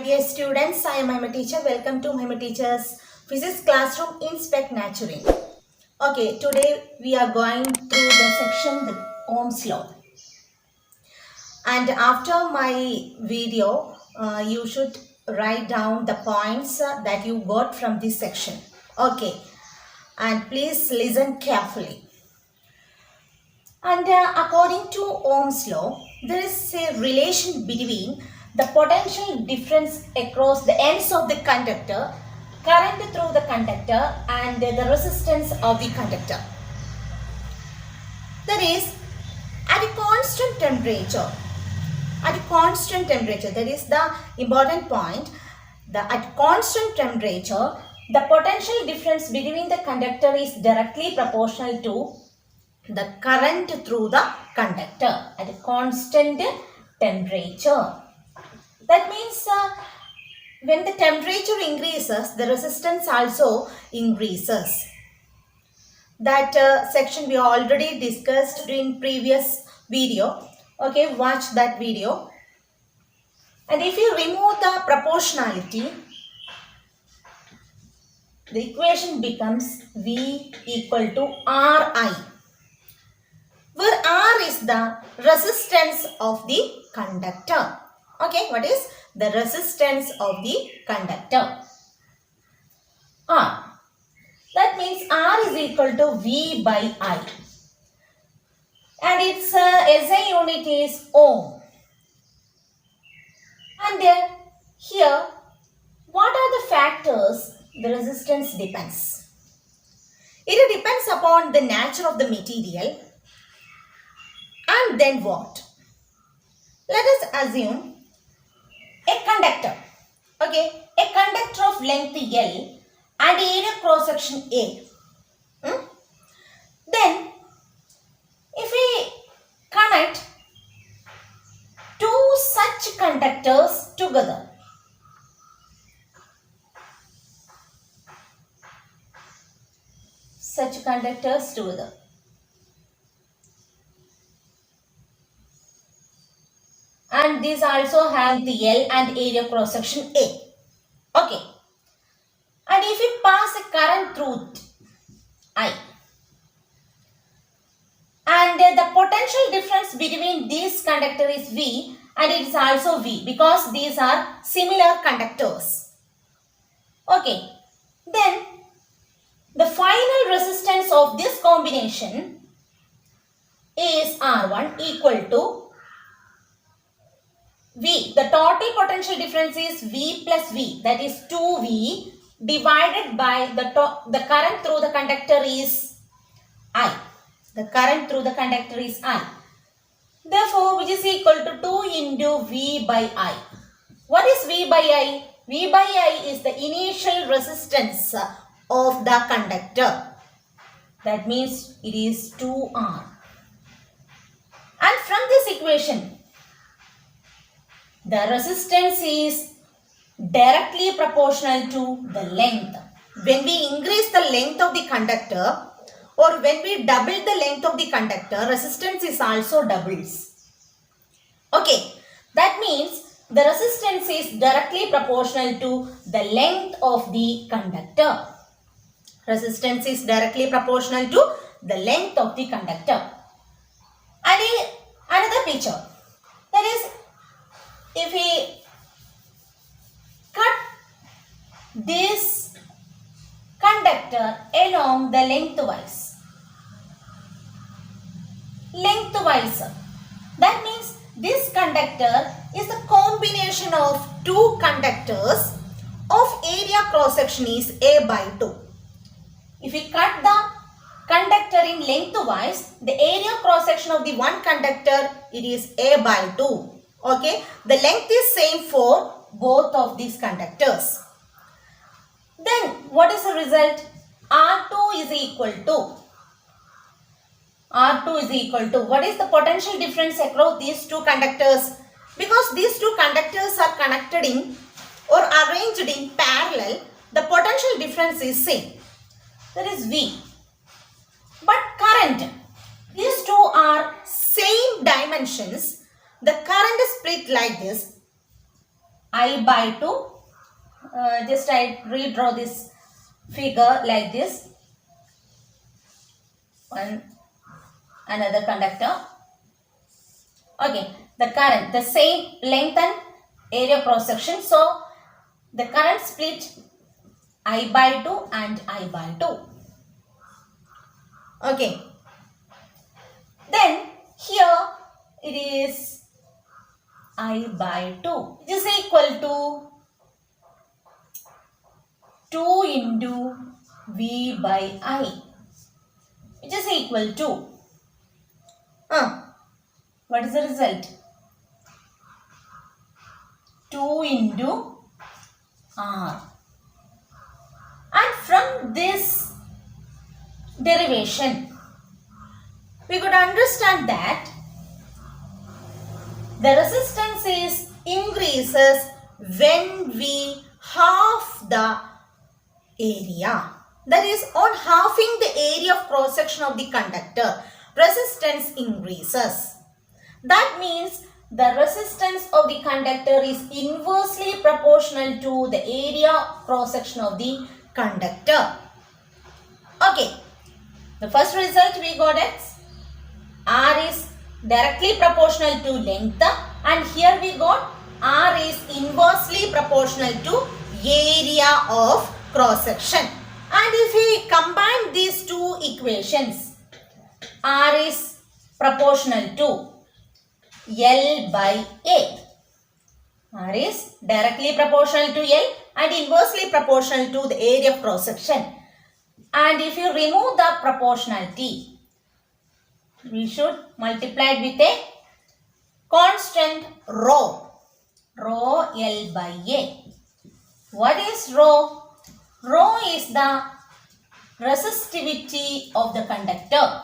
dear students, I am Mahima teacher. Welcome to Mahima teacher's physics classroom in Spec Naturing. Okay, today we are going through the section the Ohm's law. And after my video, you should write down the points that you got from this section. Okay, and please listen carefully. And according to Ohm's law, there is a relation between the potential difference across the ends of the conductor, current through the conductor, and the resistance of the conductor. That is, at a constant temperature, that is the important point, at constant temperature, the potential difference between the conductor is directly proportional to the current through the conductor at a constant temperature. That means when the temperature increases, the resistance also increases. That section we already discussed in previous video. Okay, watch that video. And if you remove the proportionality, the equation becomes V equal to Ri, where R is the resistance of the conductor. Okay, what is the resistance of the conductor? R. That means R is equal to V by I. And its SI unit is ohm. And then here, what are the factors the resistance depends? It depends upon the nature of the material. And then what? Let us assume a conductor. Okay, a conductor of length L and area cross section A. Then, if we connect two such conductors together, and these also have the L and area cross section A. Okay. And if we pass a current through I, and the potential difference between this conductor is V and it is also V because these are similar conductors. Okay. Then the final resistance of this combination is R1 equal to V. The total potential difference is V plus V, that is 2V divided by the current through the conductor is I. The current through the conductor is I. Therefore, which is equal to 2 into V by I. What is V by I? V by I is the initial resistance of the conductor. That means it is 2R. And from this equation, the resistance is directly proportional to the length. When we increase the length of the conductor or when we double the length of the conductor, resistance is also doubles. Okay, that means the resistance is directly proportional to the length of the conductor. Resistance is directly proportional to the length of the conductor. And another picture, that is, if we cut this conductor along the lengthwise, that means this conductor is the combination of two conductors of area cross section is A by 2. If we cut the conductor in lengthwise, the area cross section of the one conductor, it is A by 2. Okay, the length is same for both of these conductors. Then what is the result? R2 is equal to what is the potential difference across these two conductors? Because these two conductors are connected in or arranged in parallel, the potential difference is same. That is V. But current, these two are same dimensions. The current is split like this. I by 2. Just I redraw this figure like this. Another conductor. Okay, the current, the same length and area cross section. So the current split I by 2 and I by 2. Okay. Then here it is I by 2, which is equal to 2 into V by I, which is equal to what is the result? 2 into R. And from this derivation, we could understand that the resistance increases when we halve the area. That is, on halving the area of cross section of the conductor, resistance increases. That means the resistance of the conductor is inversely proportional to the area cross section of the conductor. Okay, the first result we got is R is directly proportional to length, and here we got R is inversely proportional to area of cross section. And if we combine these two equations, R is proportional to L by A. R is directly proportional to L and inversely proportional to the area of cross section. And if you remove the proportionality, we should multiply it with a constant rho. Rho L by A. What is rho? Rho is the resistivity of the conductor.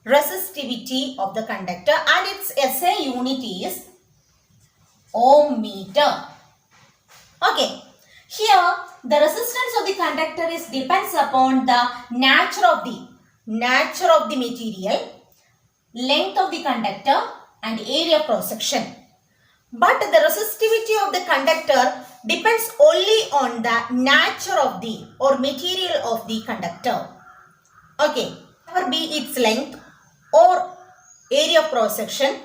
Resistivity of the conductor, and its SI unit is ohm meter. Okay. Here the resistance of the conductor depends upon the nature of the material, length of the conductor and area cross section. But the resistivity of the conductor depends only on the nature of the or material of the conductor. Okay, whatever be its length or area of cross section,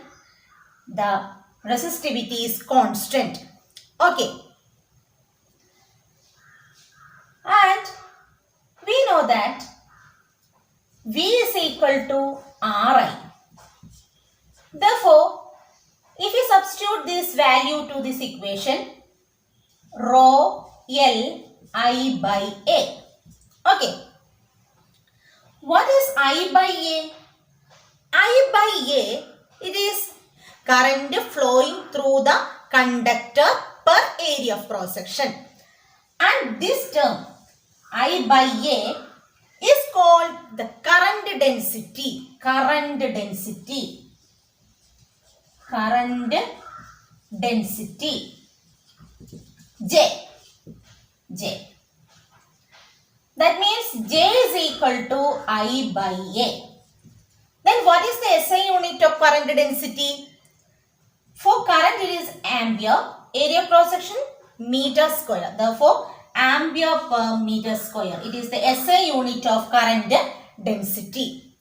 the resistivity is constant. Okay. And we know that V is equal to Ri. Therefore, if we substitute this value to this equation, rho L I by A. Okay. What is I by A? I by A, it is current flowing through the conductor per area of cross section. And this term, I by A, is called the current density. Current density. Current density. J. That means J is equal to I by A. Then what is the SI unit of current density? For current it is ampere, area cross section meter square. Therefore, ampere per meter square. It is the SI unit of current density.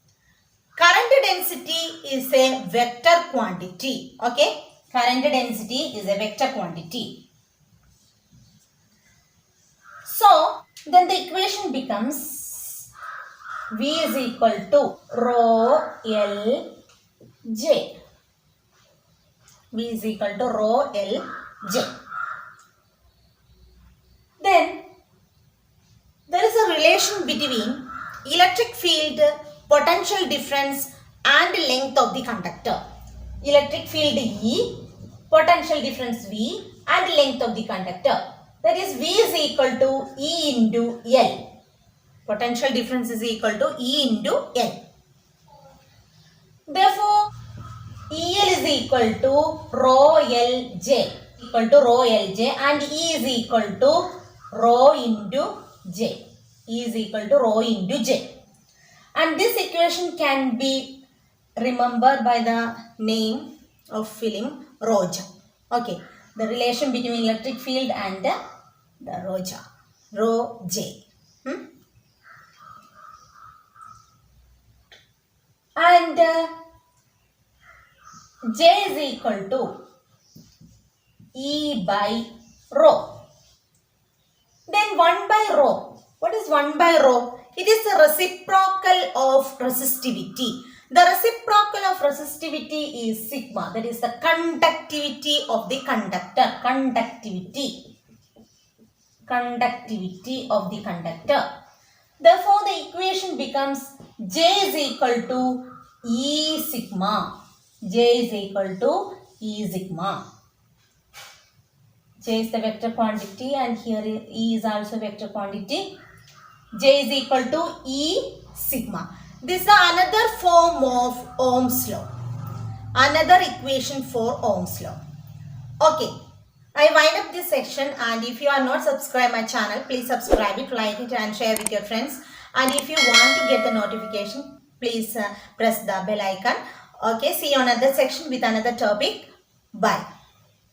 Current density is a vector quantity. Okay. Current density is a vector quantity. So, then the equation becomes V is equal to rho L J. V is equal to rho L J. Then there is a relation between electric field, potential difference and length of the conductor. Electric field E, potential difference V and length of the conductor. That is V is equal to E into L. Potential difference is equal to E into L. Therefore, EL is equal to rho LJ, equal to rho LJ, and E is equal to rho into J. E is equal to rho into J. And this equation can be remembered by the name of film Roja. Okay. the relation between electric field and the rho J. And J is equal to E by rho. Then 1 by rho. What is 1 by rho? It is the reciprocal of resistivity. The reciprocal of resistivity is sigma. That is the conductivity of the conductor. Conductivity of the conductor. Therefore, the equation becomes J is equal to E sigma. J is equal to E sigma. J is the vector quantity and here E is also vector quantity. J is equal to E sigma. This is another form of Ohm's law. Another equation for Ohm's law. Okay. I wind up this section, and if you are not subscribed my channel, please subscribe it, like it and share with your friends. And if you want to get the notification, please press the bell icon. Okay. See you on another section with another topic. Bye.